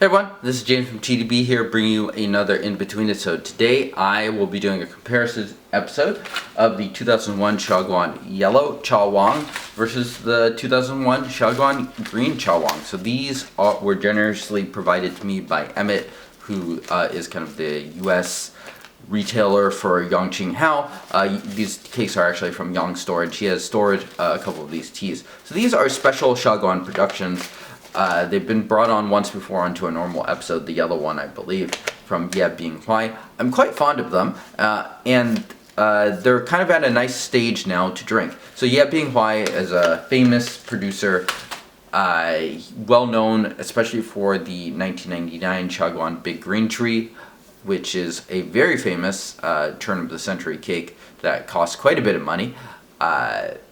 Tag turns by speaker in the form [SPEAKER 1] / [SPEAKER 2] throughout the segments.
[SPEAKER 1] everyone, this is James from TDB here, bringing you another Inbetweenisode. Today I will be doing a comparison episode of the 2001 Xiaguan Yellow Chawang versus the 2001 Xiaguan Green Chawang. So these were generously provided to me by Emmett, who is kind of the U.S. retailer for Yang Qinghao. These cakes are actually from Yang's store, and she has stored a couple of these teas. So these are special Xiaguan productions. They've been brought on once before onto a normal episode, the yellow one, I believe, from Ye Binghuai. I'm quite fond of them, and they're kind of at a nice stage now to drink. So Ye Binghuai is a famous producer, well known especially for the 1999 Xiaguan Big Green Tree, which is a very famous turn of the century cake that costs quite a bit of money.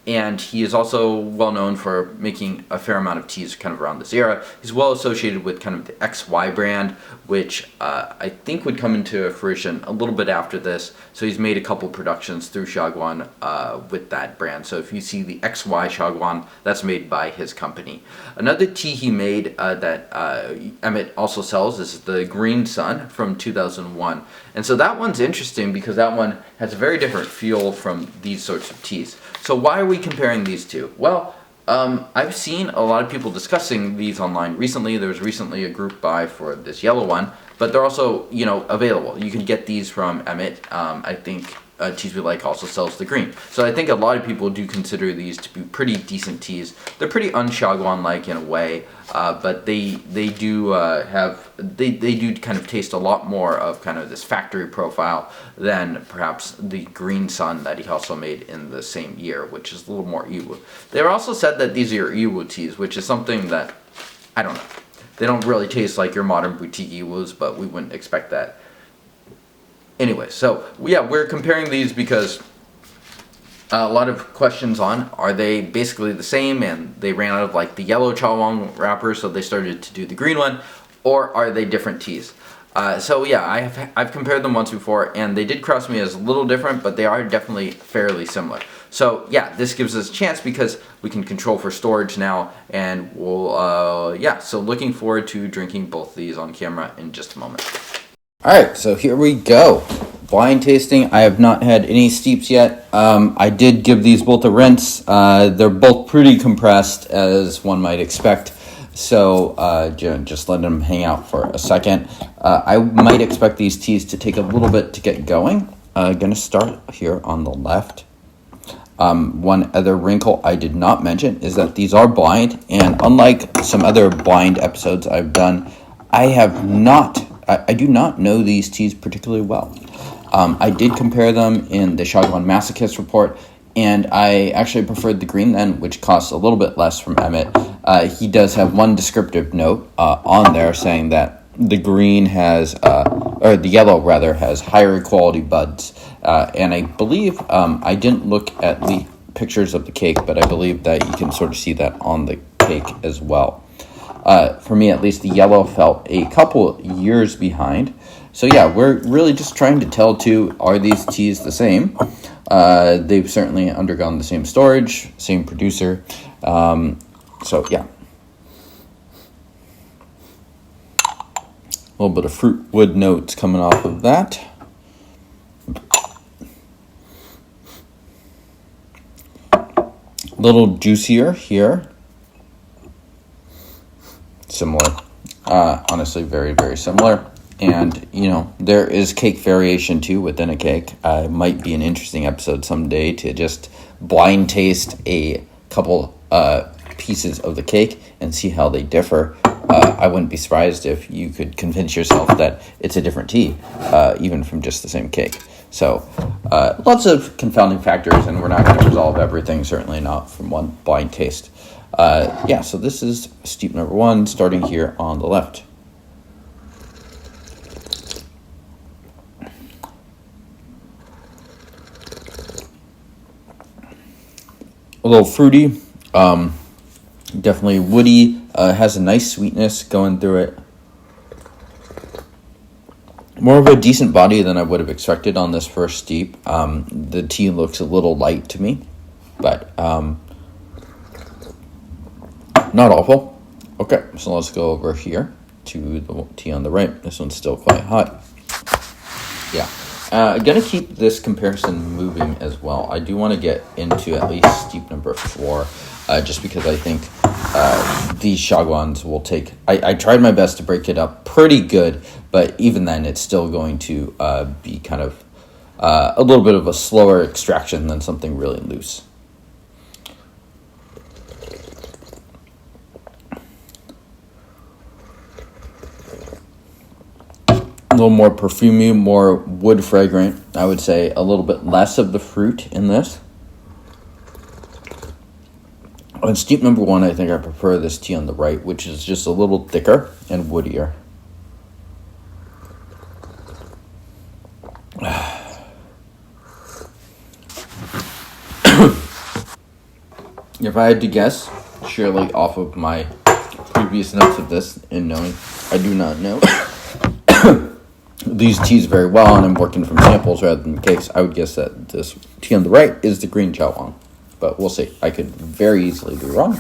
[SPEAKER 1] And he is also well known for making a fair amount of teas kind of around this era. He's well associated with kind of the XY brand, which I think would come into fruition a little bit after this. So he's made a couple productions through Xiaguan with that brand. So if you see the XY Xiaguan, that's made by his company. Another tea he made that Emmett also sells is the Green Sun from 2001. And so that one's interesting because that one has a very different feel from these sorts of teas. So why are we comparing these two? Well, I've seen a lot of people discussing these online recently. There was recently a group buy for this yellow one, but they're also, available. You can get these from Emmett. I think Teas We Like also sells the green. So I think a lot of people do consider these to be pretty decent teas. They're pretty un-Xiaguan-like in a way, but they do kind of taste a lot more of kind of this factory profile than perhaps the Green Sun that he also made in the same year, which is a little more Iwu. They also said that these are Iwu teas, which is something that, I don't know. They don't really taste like your modern boutique Iwus, but we wouldn't expect that. Anyway, so yeah, we're comparing these because a lot of questions on, are they basically the same and they ran out of like the yellow Chawang wrapper, so they started to do the green one, or are they different teas? So yeah, I've compared them once before, and they did cross me as a little different, but they are definitely fairly similar. So yeah, this gives us a chance because we can control for storage now, and we'll, so looking forward to drinking both of these on camera in just a moment. Alright, so here we go. Blind tasting. I have not had any steeps yet. I did give these both a rinse. They're both pretty compressed, as one might expect. So just let them hang out for a second. I might expect these teas to take a little bit to get going. Going to start here on the left. One other wrinkle I did not mention is that these are blind, and unlike some other blind episodes I've done, I do not know these teas particularly well. I did compare them in the Xiaguan Masochist report, and I actually preferred the green then, which costs a little bit less from Emmett. He does have one descriptive note on there saying that the green has, or the yellow rather, has higher quality buds. And I believe, I didn't look at the pictures of the cake, but I believe that you can sort of see that on the cake as well. For me, at least, the yellow felt a couple years behind. So yeah, we're really just trying to tell too, are these teas the same? They've certainly undergone the same storage, same producer. So yeah. A little bit of fruit wood notes coming off of that. A little juicier here. Similar, honestly, very, very similar. And, there is cake variation too within a cake. Might be an interesting episode someday to just blind taste a couple pieces of the cake and see how they differ. I wouldn't be surprised if you could convince yourself that it's a different tea, even from just the same cake. So, lots of confounding factors, and we're not going to resolve everything, certainly not from one blind taste. So this is steep number one, starting here on the left. A little fruity, definitely woody, has a nice sweetness going through it. More of a decent body than I would have expected on this first steep. The tea looks a little light to me, but not awful. Okay, so let's go over here. to the tea on the right. This one's still quite hot. Yeah. I'm going to keep this comparison moving as well. I do want to get into at least steep number 4, just because I think these Xiaguans will take... I tried my best to break it up pretty good, but even then it's still going to be kind of a little bit of a slower extraction than something really loose. A little more perfumey, more wood fragrant. I would say a little bit less of the fruit in this. On steep number 1, I think I prefer this tea on the right, which is just a little thicker and woodier. If I had to guess, surely off of my previous notes of this and knowing I do not know these teas very well, and I'm working from samples rather than cakes, I would guess that this tea on the right is the green Chawang. But we'll see. I could very easily be wrong.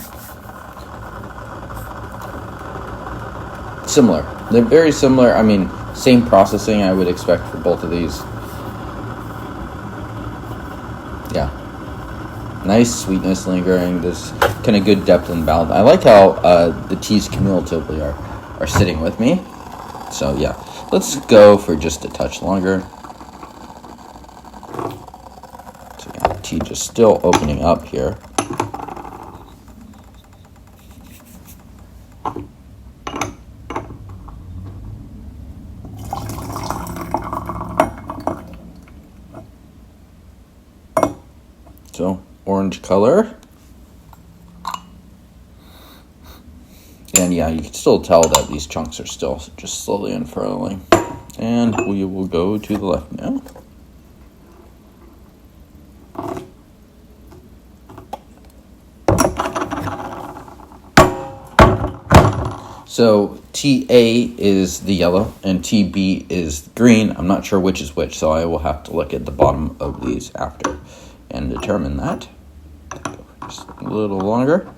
[SPEAKER 1] Similar. They're very similar. I mean, same processing I would expect for both of these. Yeah. Nice sweetness lingering. There's kind of good depth and balance. I like how the teas cumulatively are sitting with me. So, yeah. Let's go for just a touch longer. So, yeah, tea just still opening up here. So, orange color. And yeah, you can still tell that these chunks are still just slowly unfurling. And we will go to the left now. So TA is the yellow and TB is green. I'm not sure which is which, so I will have to look at the bottom of these after and determine that. Just a little longer.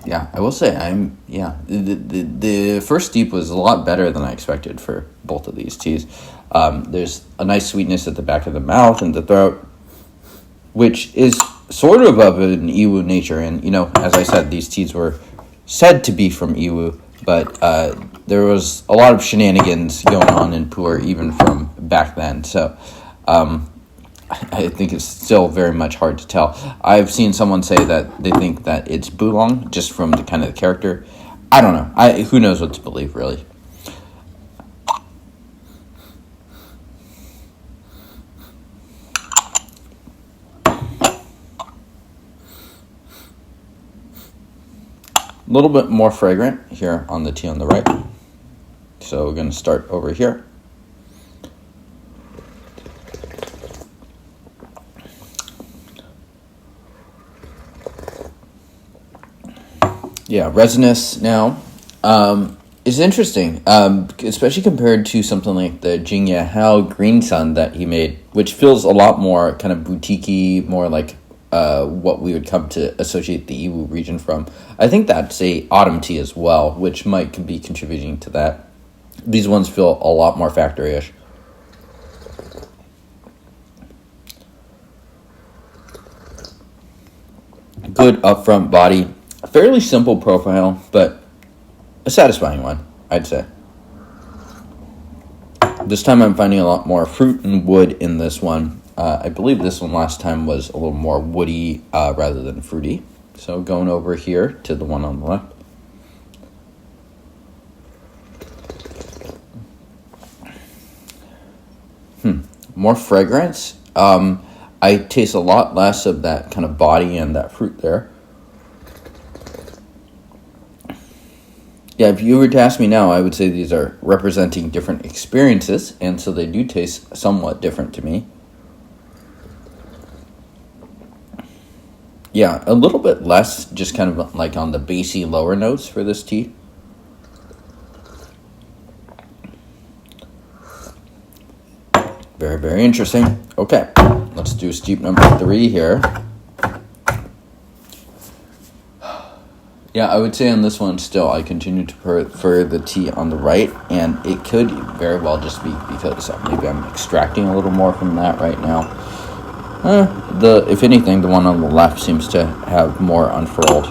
[SPEAKER 1] Yeah, I will say the first steep was a lot better than I expected for both of these teas. There's a nice sweetness at the back of the mouth and the throat, which is sort of an Iwu nature. And, you know, as I said, these teas were said to be from Iwu, but there was a lot of shenanigans going on in Pu'er even from back then. So I think it's still very much hard to tell. I've seen someone say that they think that it's Bulong just from the kind of the character. I don't know. Who knows what to believe, really. A little bit more fragrant here on the tea on the right. So we're going to start over here. Yeah, resinous now is interesting, especially compared to something like the Ye Binghuai Green Sun that he made, which feels a lot more kind of boutique-y, more like what we would come to associate the Iwu region from. I think that's a autumn tea as well, which might be contributing to that. These ones feel a lot more factory-ish. Good upfront body. A fairly simple profile, but a satisfying one, I'd say. This time I'm finding a lot more fruit and wood in this one. I believe this one last time was a little more woody rather than fruity. So going over here to the one on the left. More fragrance. I taste a lot less of that kind of body and that fruit there. Yeah, if you were to ask me now, I would say these are representing different experiences, and so they do taste somewhat different to me. Yeah, a little bit less, just kind of like on the bassy lower notes for this tea. Very, very interesting. Okay, let's do steep number 3 here. Yeah, I would say on this one still I continue to prefer the tea on the right, and it could very well just be because maybe I'm extracting a little more from that right now. If anything, the one on the left seems to have more unfurled.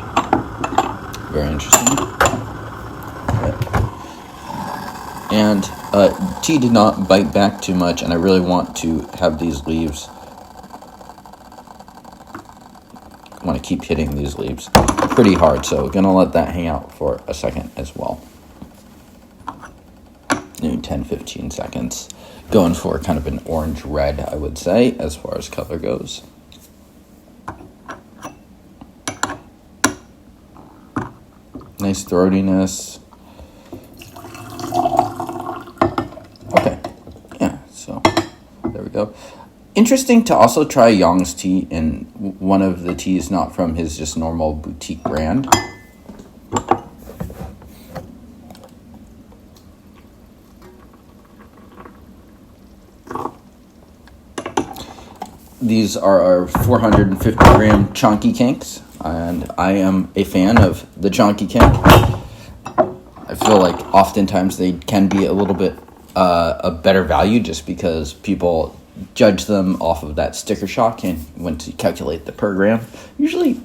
[SPEAKER 1] Very interesting. And tea did not bite back too much, and I really want to have these leaves. I want to keep hitting these leaves pretty hard, so gonna let that hang out for a second as well. Maybe 10-15 seconds. Going for kind of an orange red, I would say, as far as color goes. Nice throatiness. Okay, yeah, so there we go. Interesting to also try Yang's tea in one of the teas not from his just normal boutique brand. These are our 450 gram chonky kinks, and I am a fan of the chonky kink. I feel like oftentimes they can be a little bit a better value just because people judge them off of that sticker shock and when to calculate the per gram. Usually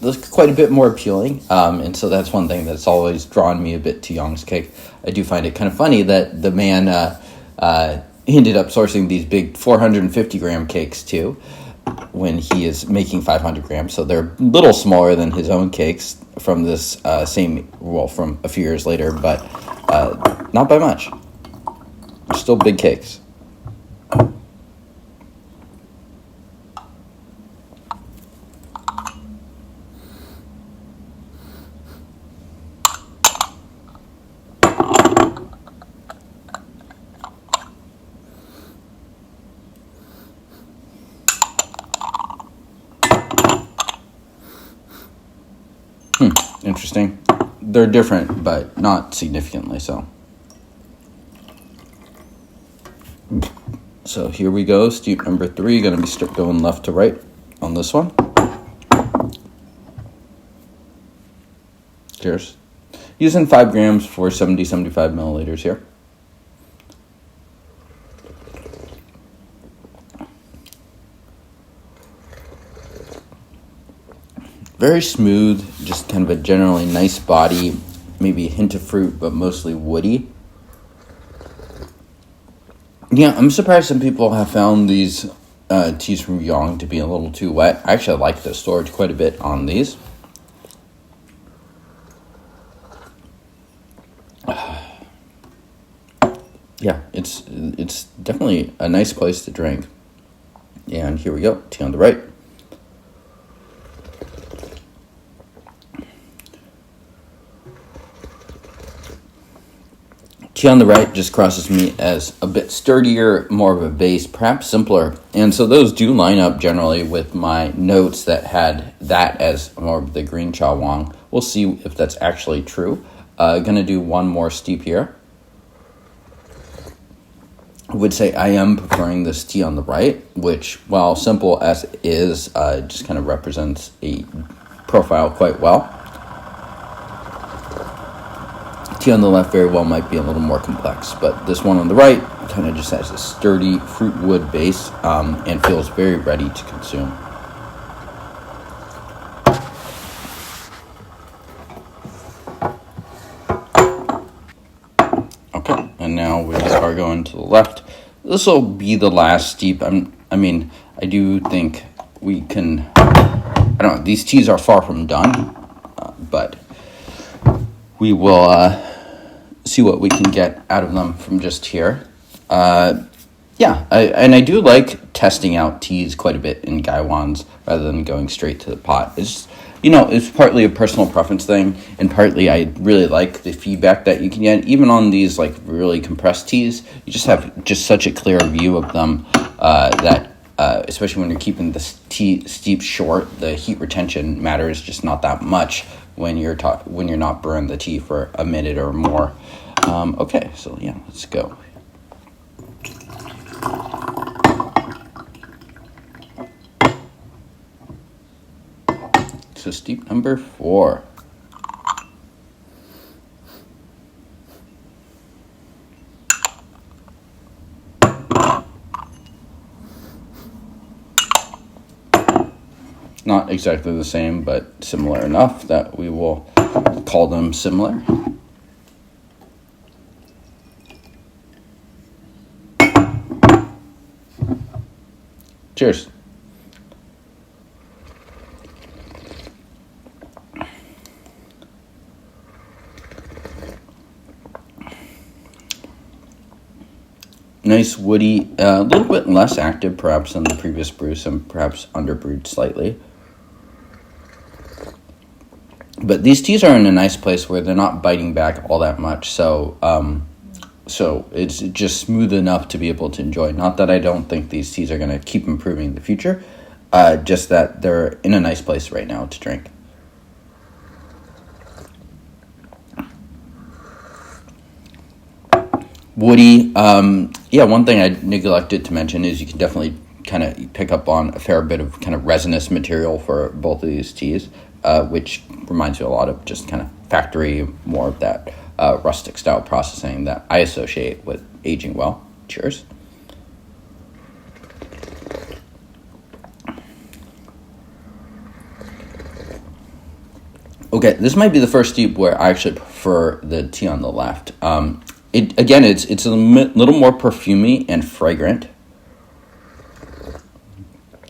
[SPEAKER 1] that's quite a bit more appealing, and so that's one thing that's always drawn me a bit to Yang's cake. I do find it kind of funny that the man he ended up sourcing these big 450 gram cakes too when he is making 500 grams, so they're a little smaller than his own cakes from this from a few years later, but not by much. They're still big cakes. Interesting. They're different, but not significantly so. So here we go. Steep number 3. Going to be going left to right on this one. Cheers. Using 5 grams for 75 milliliters here. Very smooth, just kind of a generally nice body, maybe a hint of fruit, but mostly woody. Yeah, I'm surprised some people have found these teas from Yang to be a little too wet. I actually like the storage quite a bit on these. Yeah, it's definitely a nice place to drink. And here we go, tea on the right. Tea on the right just crosses me as a bit sturdier, more of a base, perhaps simpler. And so those do line up generally with my notes that had that as more of the green Chawang. We'll see if that's actually true. Gonna do one more steep here. I would say I am preferring this tea on the right, which, while simple as it is, just kind of represents a profile quite well. Tea on the left very well might be a little more complex, but this one on the right kind of just has a sturdy fruit wood base and feels very ready to consume. Okay, and now we are going to the left. This will be the last steep. I do think we can, I don't know, these teas are far from done, but we will see what we can get out of them from just here. I do like testing out teas quite a bit in gaiwans rather than going straight to the pot. It's partly a personal preference thing, and partly I really like the feedback that you can get. Even on these like really compressed teas, you just have just such a clear view of them that especially when you're keeping the steep short, the heat retention matters just not that much when you're not burning the tea for a minute or more. Okay, so yeah, let's go. So steep number 4. not exactly the same, but similar enough that we will call them similar. Cheers. Nice woody, a little bit less active perhaps than the previous brew, some perhaps underbrewed slightly. But these teas are in a nice place where they're not biting back all that much, so it's just smooth enough to be able to enjoy. Not that I don't think these teas are going to keep improving in the future, just that they're in a nice place right now to drink. Woody, one thing I neglected to mention is you can definitely kind of pick up on a fair bit of kind of resinous material for both of these teas, which reminds you a lot of just kind of factory, more of that rustic style processing that I associate with aging well. Cheers. Okay, this might be the first tea where I actually prefer the tea on the left. It's a little more perfumey and fragrant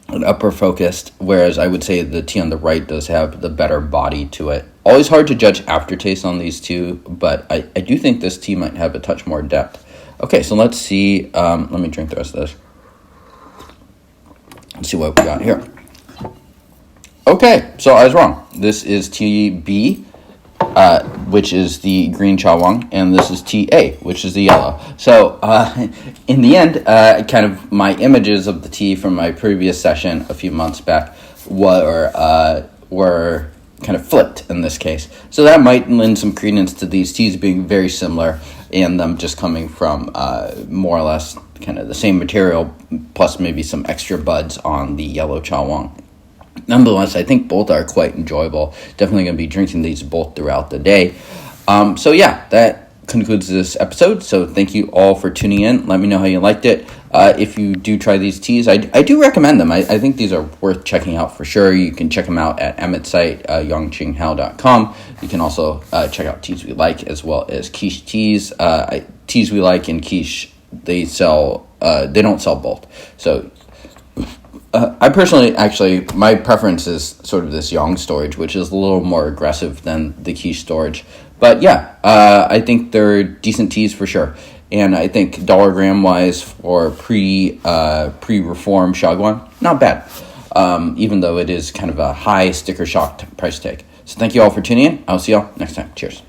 [SPEAKER 1] and upper focused, whereas I would say the tea on the right does have the better body to it. Always hard to judge aftertaste on these two, but I do think this tea might have a touch more depth. Okay, so let's see. Let me drink the rest of this. Let's see what we got here. Okay, so I was wrong. This is tea B, which is the green Chawang, and this is tea A, which is the yellow. So in the end, kind of my images of the tea from my previous session a few months back were kind of flipped in this case. So that might lend some credence to these teas being very similar and them just coming from more or less kind of the same material, plus maybe some extra buds on the yellow Chawang. Nonetheless, I think both are quite enjoyable. Definitely going to be drinking these both throughout the day. That concludes this episode. So thank you all for tuning in. Let me know how you liked it. If you do try these teas, I do recommend them. I think these are worth checking out for sure. You can check them out at Emmett's site, yongqinghao.com. You can also check out Teas We Like as well as Quiche Teas. Teas We Like and Quiche, they don't sell both. So I personally, my preference is sort of this Yang storage, which is a little more aggressive than the Quiche storage. But I think they're decent teas for sure. And I think dollar gram wise for pre-reform Xiaguan, not bad. Even though it is kind of a high sticker shock price tag. So thank you all for tuning in. I'll see y'all next time. Cheers.